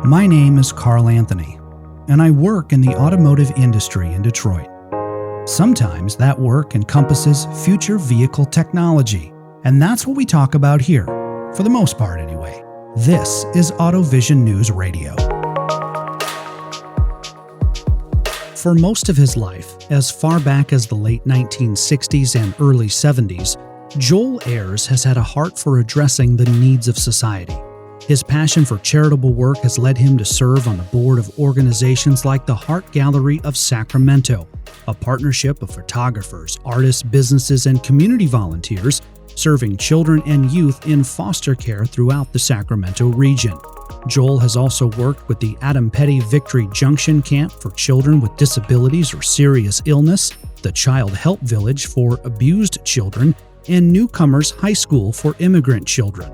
My name is Carl Anthony, and I work in the automotive industry in Detroit. Sometimes that work encompasses future vehicle technology, and that's what we talk about here, for the most part anyway. This is AutoVision News Radio. For most of his life, as far back as the late 1960s and early 70s, Joel Ayres has had a heart for addressing the needs of society. His passion for charitable work has led him to serve on the board of organizations like the Heart Gallery of Sacramento, a partnership of photographers, artists, businesses, and community volunteers serving children and youth in foster care throughout the Sacramento region. Joel has also worked with the Adam Petty Victory Junction Camp for children with disabilities or serious illness, the Child Help Village for abused children, and Newcomers High School for immigrant children.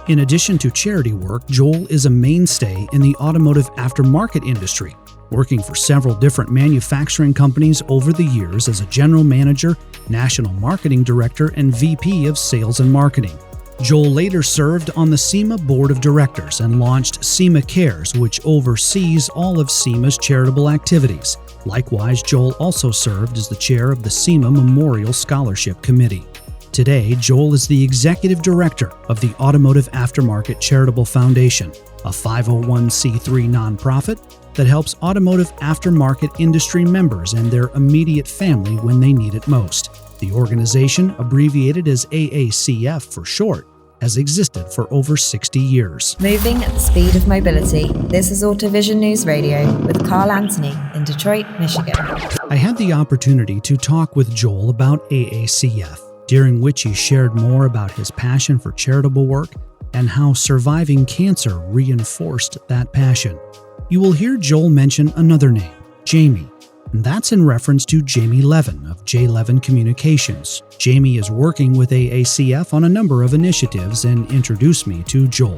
In addition to charity work, Joel is a mainstay in the automotive aftermarket industry, working for several different manufacturing companies over the years as a general manager, national marketing director, and VP of sales and marketing. Joel later served on the SEMA Board of Directors and launched SEMA Cares, which oversees all of SEMA's charitable activities. Likewise, Joel also served as the chair of the SEMA Memorial Scholarship Committee. Today, Joel is the executive director of the Automotive Aftermarket Charitable Foundation, a 501c3 nonprofit that helps automotive aftermarket industry members and their immediate family when they need it most. The organization, abbreviated as AACF for short, has existed for over 60 years. Moving at the speed of mobility, this is AutoVision News Radio with Carl Anthony in Detroit, Michigan. I had the opportunity to talk with Joel about AACF, during which he shared more about his passion for charitable work and how surviving cancer reinforced that passion. You will hear Joel mention another name, Jamie, and that's in reference to Jamie Levin of J. Levin Communications. Jamie is working with AACF on a number of initiatives and introduced me to Joel.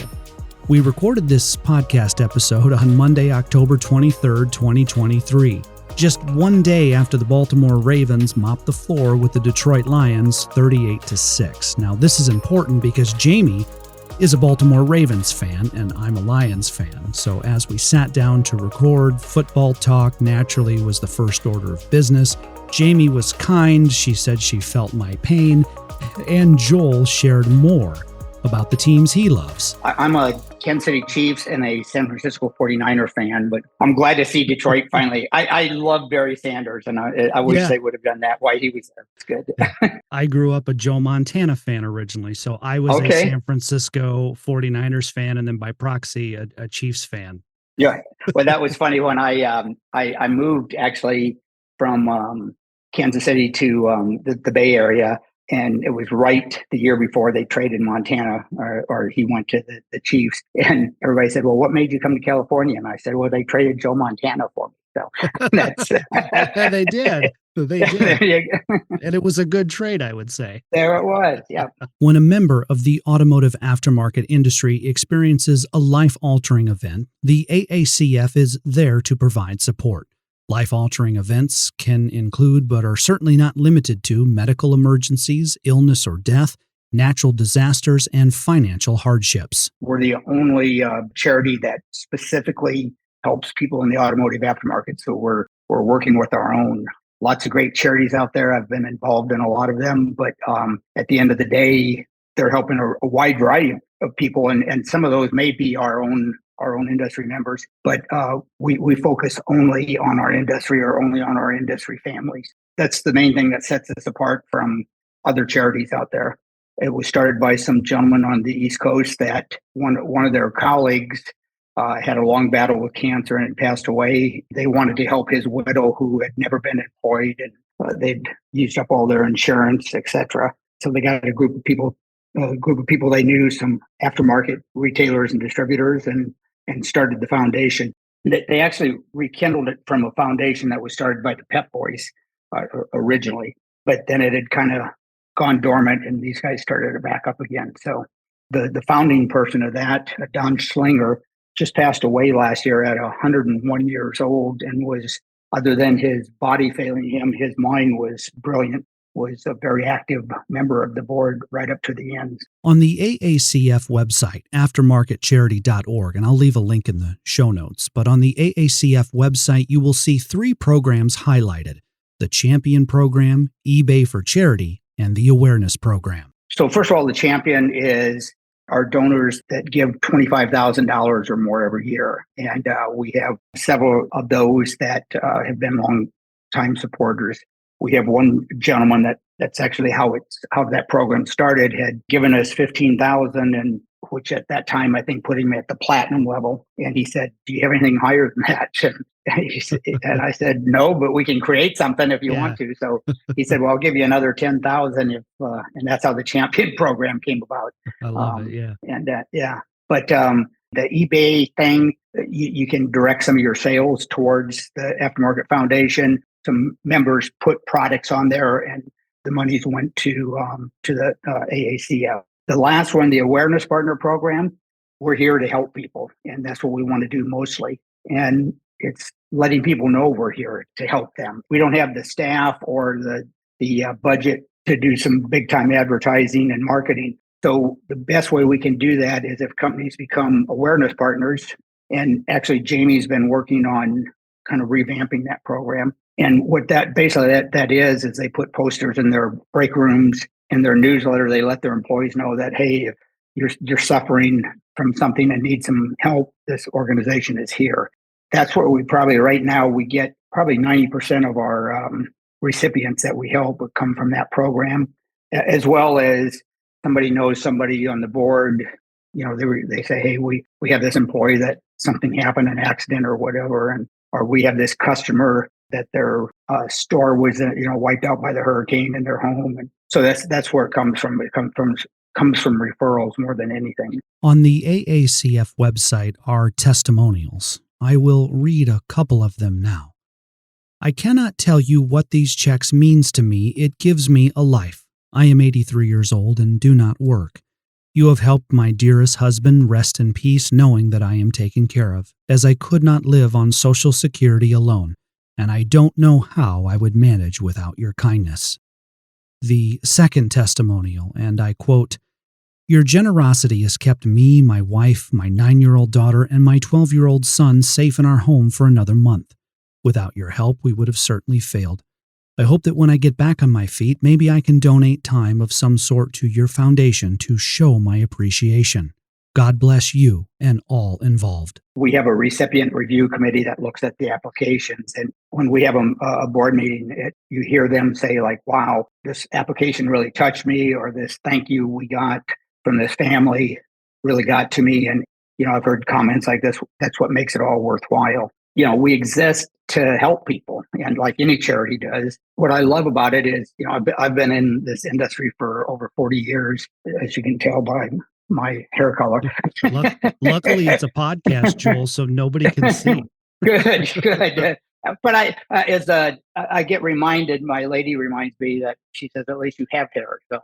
We recorded this podcast episode on Monday, October 23rd, 2023. Just one day after the Baltimore Ravens mopped the floor with the Detroit Lions 38-6. Now, this is important because Jamie is a Baltimore Ravens fan and I'm a Lions fan. So as we sat down to record, football talk naturally was the first order of business. Jamie was kind. She said she felt my pain. And Joel shared more about the teams he loves. I'm a Kansas City Chiefs and a San Francisco 49er fan, but I'm glad to see Detroit finally. I love Barry Sanders, and I wish they would have done that while he was there. It's good. I grew up a Joe Montana fan originally, so I was a San Francisco 49ers fan, and then by proxy, a Chiefs fan. Yeah, well, that was funny when I moved actually from Kansas City to the Bay Area. And it was right the year before they traded Montana, or he went to the Chiefs. And everybody said, well, what made you come to California? And I said, well, they traded Joe Montana for me. So that's They did. They did. And it was a good trade, I would say. There it was. Yeah. When a member of the automotive aftermarket industry experiences a life-altering event, the AACF is there to provide support. Life-altering events can include, but are certainly not limited to, medical emergencies, illness or death, natural disasters, and financial hardships. We're the only charity that specifically helps people in the automotive aftermarket. So we're working with our own. Lots of great charities out there. I've been involved in a lot of them, but at the end of the day, they're helping a wide variety of people, and some of those may be our own industry members, but we focus only on our industry or only on our industry families. That's the main thing that sets us apart from other charities out there. It was started by some gentleman on the East Coast that one of their colleagues had a long battle with cancer and passed away. They wanted to help his widow who had never been employed, and they'd used up all their insurance, etc. So they got a group of people they knew, some aftermarket retailers and distributors, and started the foundation. They actually rekindled it from a foundation that was started by the Pep Boys originally, but then it had kind of gone dormant, and these guys started it back up again. So the founding person of that, Don Schlinger, just passed away last year at 101 years old, and was, other than his body failing him, his mind was brilliant. was a very active member of the board right up to the end. On the AACF website, aftermarketcharity.org, and I'll leave a link in the show notes, but on the AACF website, you will see 3 programs highlighted: the Champion Program, eBay for Charity, and the Awareness Program. So first of all, the Champion is our donors that give $25,000 or more every year. And we have several of those that have been long-time supporters. We have one gentleman that's actually how that program started, had given us $15,000, and which at that time I think put him at the platinum level. And he said, "Do you have anything higher than that?" And I said, "No, but we can create something if you want to." So he said, "Well, I'll give you another $10,000 if," and that's how the Champion program came about. I love it. Yeah. And but the eBay thing, you can direct some of your sales towards the Aftermarket Foundation. Some members put products on there, and the monies went to the AACF. The last one, the Awareness Partner Program, we're here to help people, and that's what we want to do mostly. And it's letting people know we're here to help them. We don't have the staff or the budget to do some big time advertising and marketing. So the best way we can do that is if companies become awareness partners. And actually, Jamie's been working on kind of revamping that program. And what that basically that is they put posters in their break rooms, in their newsletter. They let their employees know that, hey, if you're suffering from something and need some help, this organization is here. That's what we probably right now we get probably 90% of our recipients that we help would come from that program, as well as somebody knows somebody on the board. You know, they say, hey, we have this employee that something happened, an accident or whatever, or we have this customer that their store was wiped out by the hurricane in their home, and so that's where it comes from. It comes from referrals more than anything. On the AACF website are testimonials. I will read a couple of them now. "I cannot tell you what these checks means to me. It gives me a life. I am 83 years old and do not work. You have helped my dearest husband rest in peace knowing that I am taken care of, as I could not live on Social Security alone, and I don't know how I would manage without your kindness." The second testimonial, and I quote, "Your generosity has kept me, my wife, my 9-year-old daughter, and my 12-year-old son safe in our home for another month. Without your help, we would have certainly failed. I hope that when I get back on my feet, maybe I can donate time of some sort to your foundation to show my appreciation. God bless you and all involved." We have a recipient review committee that looks at the applications. And when we have a board meeting, you hear them say like, wow, this application really touched me, or this thank you we got from this family really got to me. And, I've heard comments like this. That's what makes it all worthwhile. We exist to help people, and like any charity does. What I love about it is, I've been in this industry for over 40 years, as you can tell by my hair color. Luckily, it's a podcast, Joel, so nobody can see. Good. But I get reminded, my lady reminds me that she says, at least you have hair. So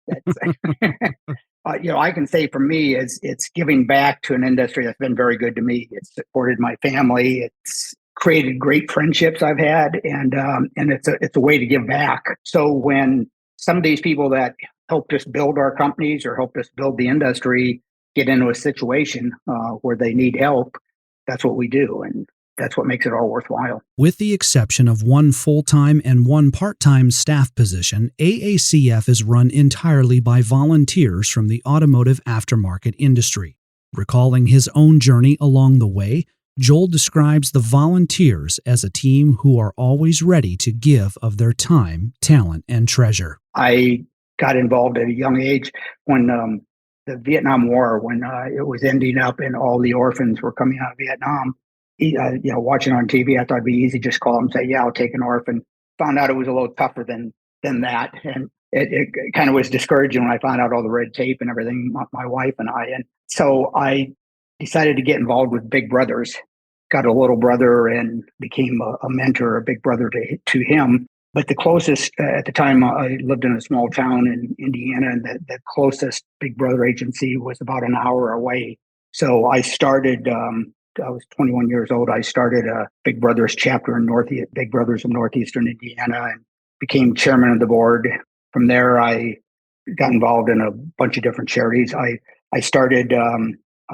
that's, I can say for me, it's giving back to an industry that's been very good to me. It's supported my family. It's created great friendships I've had, and it's a way to give back. So when some of these people that helped us build our companies or helped us build the industry get into a situation where they need help, that's what we do. And that's what makes it all worthwhile. With the exception of one full-time and one part-time staff position, AACF is run entirely by volunteers from the automotive aftermarket industry. Recalling his own journey along the way, Joel describes the volunteers as a team who are always ready to give of their time, talent, and treasure. I got involved at a young age when the Vietnam War, when it was ending up and all the orphans were coming out of Vietnam. Watching on TV, I thought it'd be easy, just call them and say, yeah, I'll take an orphan. Found out it was a little tougher than that. And it kind of was discouraging when I found out all the red tape and everything, my wife and I. And so I decided to get involved with Big Brothers. Got a little brother and became a mentor, a big brother to him. But the closest, at the time, I lived in a small town in Indiana, and the closest Big Brother agency was about an hour away. So I started, I was 21 years old. I started a Big Brothers chapter in Big Brothers of Northeastern Indiana, and became chairman of the board. From there, I got involved in a bunch of different charities. I started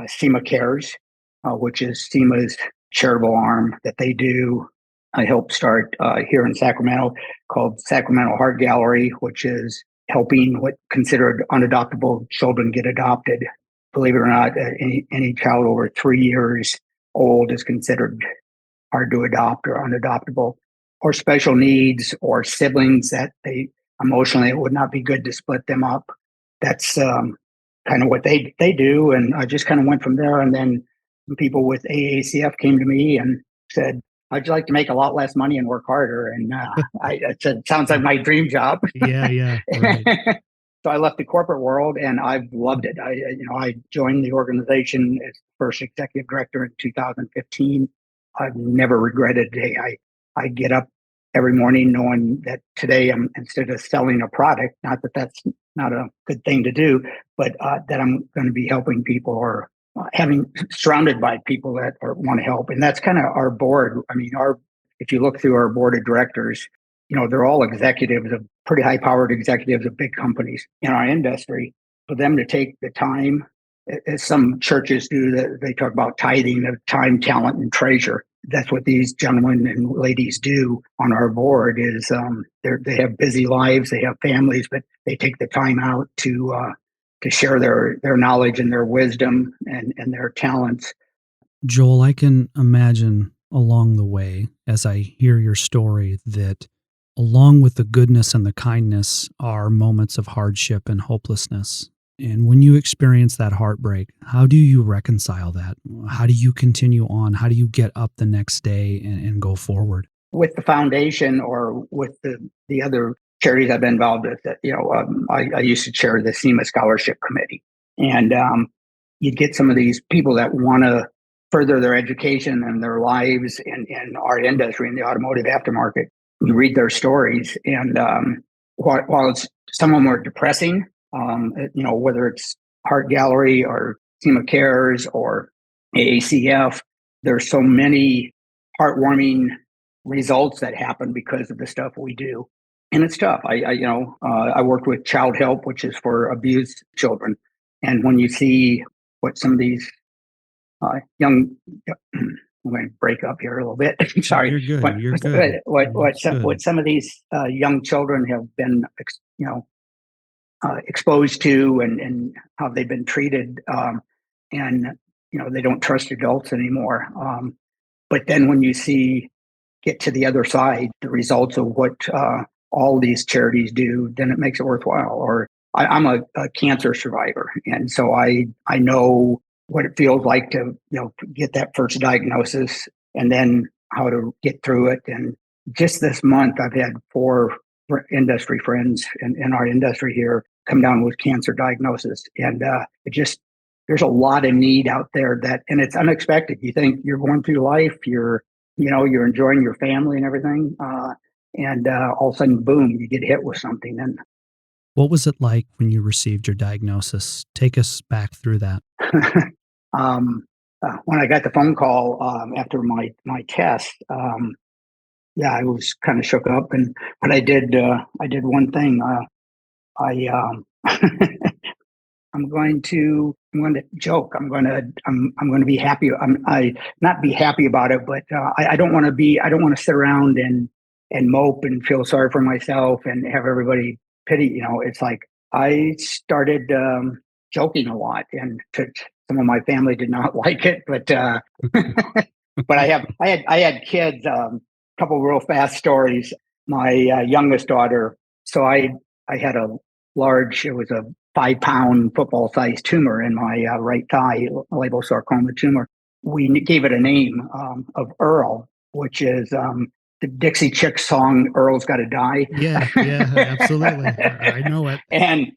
SEMA Cares, which is SEMA's charitable arm that they do. I helped start here in Sacramento called Sacramento Heart Gallery, which is helping what considered unadoptable children get adopted. Believe it or not, any child over 3 years old is considered hard to adopt or unadoptable, or special needs, or siblings that they emotionally, it would not be good to split them up. That's kind of what they do. And I just kind of went from there. And then people with AACF came to me and said, I'd like to make a lot less money and work harder. And I said, sounds like my dream job. Yeah. Right. So I left the corporate world and I've loved it. I joined the organization as first executive director in 2015. I've never regretted a day. I get up every morning knowing that today instead of selling a product, not that that's not a good thing to do, but that I'm going to be helping people or having surrounded by people that want to help. And that's kind of our board. I mean, if you look through our board of directors, they're all executives of pretty high powered executives of big companies in our industry. For them to take the time, as some churches do, that they talk about tithing of time, talent, and treasure. That's what these gentlemen and ladies do on our board. Is they have busy lives, they have families, but they take the time out to share their knowledge and their wisdom and their talents. Joel, I can imagine along the way, as I hear your story, that along with the goodness and the kindness are moments of hardship and hopelessness. And when you experience that heartbreak, how do you reconcile that? How do you continue on? How do you get up the next day and go forward? With the foundation or with the other charities I've been involved with, I used to chair the SEMA Scholarship Committee. And you'd get some of these people that want to further their education and their lives in our industry, in the automotive aftermarket. You read their stories, and while it's some of them are depressing, whether it's Heart Gallery or SEMA Cares or AACF, there's so many heartwarming results that happen because of the stuff we do. And it's tough. I worked with Child Help, which is for abused children. And when you see what some of these young, I'm going to break up here a little bit. Sorry. You're good. You're good. What some of these young children have been, exposed to and how they've been treated. And they don't trust adults anymore. But then when you get to the other side, the results of what all these charities do, then it makes it worthwhile. Or I'm a cancer survivor. And so I know what it feels like to, get that first diagnosis and then how to get through it. And just this month, I've had 4 industry friends in our industry here come down with cancer diagnosis. And there's a lot of need out there and it's unexpected. You think you're going through life, you're enjoying your family and everything. And all of a sudden, boom, you get hit with something. And what was it like when you received your diagnosis? Take us back through that. When I got the phone call after my test, I was kind of shook up. But I did one thing. I'm going to joke. I'm going to be happy. I not be happy about it, but I don't want to sit around and mope and feel sorry for myself and have everybody pity. It's like I started joking a lot, and some of my family did not like it, but but I had kids. Couple real fast stories. My youngest daughter. So I had it was a 5-pound football-sized tumor in my right thigh, liposarcoma tumor. We gave it a name of Earl, which is the Dixie Chicks song, Earl's Gotta Die. Yeah, absolutely. I know it. And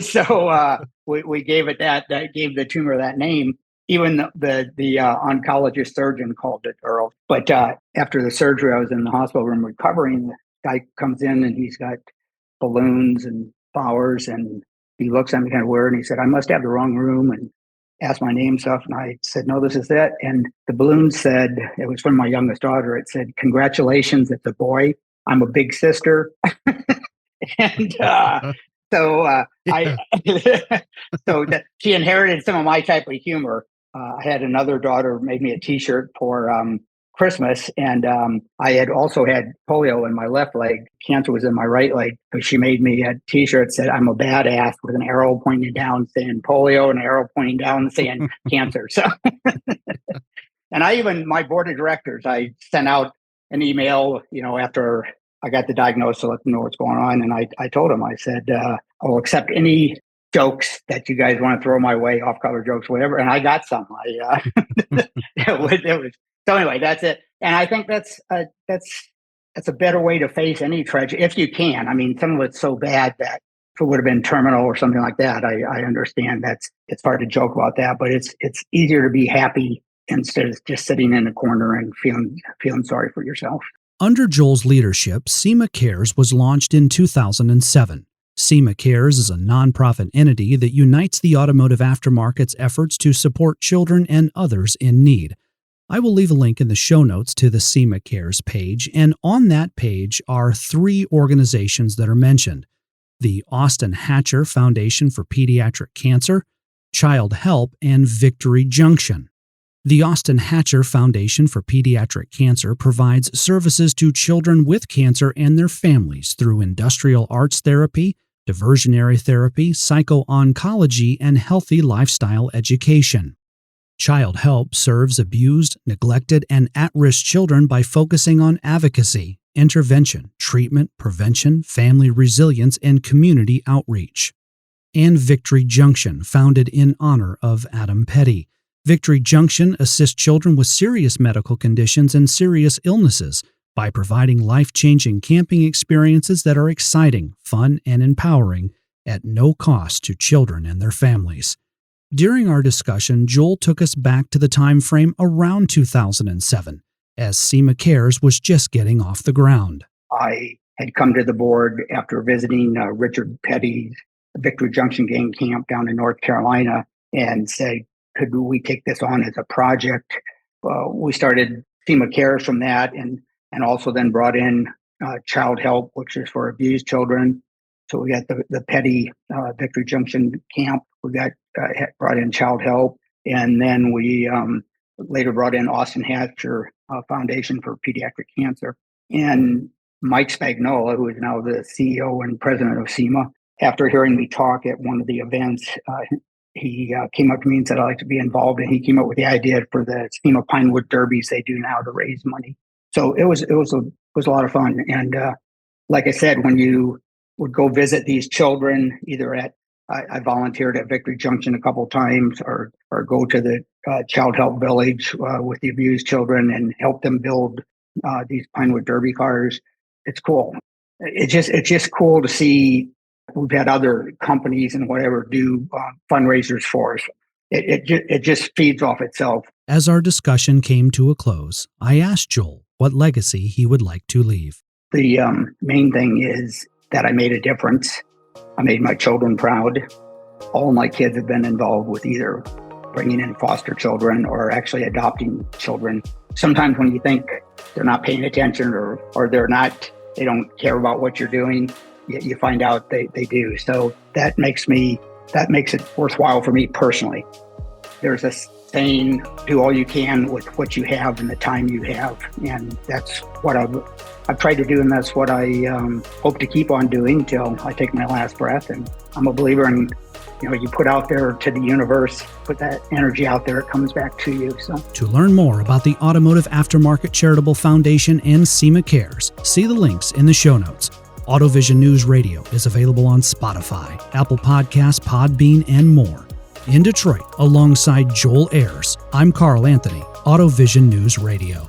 so we gave it that gave the tumor that name. Even the oncologist surgeon called it Earl. But after the surgery, I was in the hospital room recovering. The guy comes in and he's got balloons and flowers, and he looks at me kind of weird, and he said, I must have the wrong room, and asked my name stuff. And I said, no, this is it. And the balloon said, it was from my youngest daughter. It said, congratulations, it's a boy. I'm a big sister. And so she inherited some of my type of humor. I had another daughter made me a T-shirt for Christmas, and I had also had polio in my left leg. Cancer was in my right leg. So she made me a T-shirt that said, "I'm a badass," with an arrow pointing down saying polio and an arrow pointing down saying cancer. So, and my board of directors, I sent out an email, after I got the diagnosis to let them know what's going on. And I told them, I said, I'll accept any jokes that you guys want to throw my way, off-color jokes, whatever. And I got some. It was so anyway, that's it. And I think that's a better way to face any tragedy if you can. I mean, some of it's so bad that if it would have been terminal or something like that, I understand it's hard to joke about that, but it's easier to be happy instead of just sitting in a corner and feeling sorry for yourself. Under Joel's leadership, SEMA Cares was launched in 2007. SEMA Cares is a nonprofit entity that unites the automotive aftermarket's efforts to support children and others in need. I will leave a link in the show notes to the SEMA Cares page, and on that page are 3 organizations that are mentioned: the Austin Hatcher Foundation for Pediatric Cancer, Child Help, and Victory Junction. The Austin Hatcher Foundation for Pediatric Cancer provides services to children with cancer and their families through industrial arts therapy, diversionary therapy, psycho-oncology, and healthy lifestyle education. Child Help serves abused, neglected, and at-risk children by focusing on advocacy, intervention, treatment, prevention, family resilience, and community outreach. And Victory Junction, founded in honor of Adam Petty. Victory Junction assists children with serious medical conditions and serious illnesses by providing life-changing camping experiences that are exciting, fun, and empowering at no cost to children and their families. During our discussion, Joel took us back to the time frame around 2007, as SEMA Cares was just getting off the ground. I had come to the board after visiting Richard Petty's Victory Junction Gang Camp down in North Carolina and said, could we take this on as a project? We started SEMA Cares from that, and also then brought in Child Help, which is for abused children. So we got the Petty Victory Junction Camp. We got brought in Child Help, and then we later brought in Austin Hatcher Foundation for Pediatric Cancer. And Mike Spagnola, who is now the CEO and president of SEMA, after hearing me talk at one of the events, he came up to me and said, I'd like to be involved. And he came up with the idea for the SEMA Pinewood Derbies they do now to raise money. So it was a lot of fun. And like I said, when you would go visit these children, either I volunteered at Victory Junction a couple of times, or go to the Child Help Village with the abused children and help them build these Pinewood Derby cars. It's cool. It's just cool to see. We've had other companies and whatever do fundraisers for us. It just feeds off itself. As our discussion came to a close, I asked Joel what legacy he would like to leave. The main thing is that I made a difference. I made my children proud. All my kids have been involved with either bringing in foster children or actually adopting children. Sometimes when you think they're not paying attention or they don't care about what you're doing, you find out they do. So that makes it worthwhile for me personally. There's a saying, do all you can with what you have and the time you have. And that's what I've tried to do, and that's what I hope to keep on doing till I take my last breath. And I'm a believer in, you put out there to the universe, put that energy out there, it comes back to you. So to learn more about the Automotive Aftermarket Charitable Foundation and SEMA Cares, see the links in the show notes. AutoVision News Radio is available on Spotify, Apple Podcasts, Podbean, and more. In Detroit, alongside Joel Ayres, I'm Carl Anthony, AutoVision News Radio.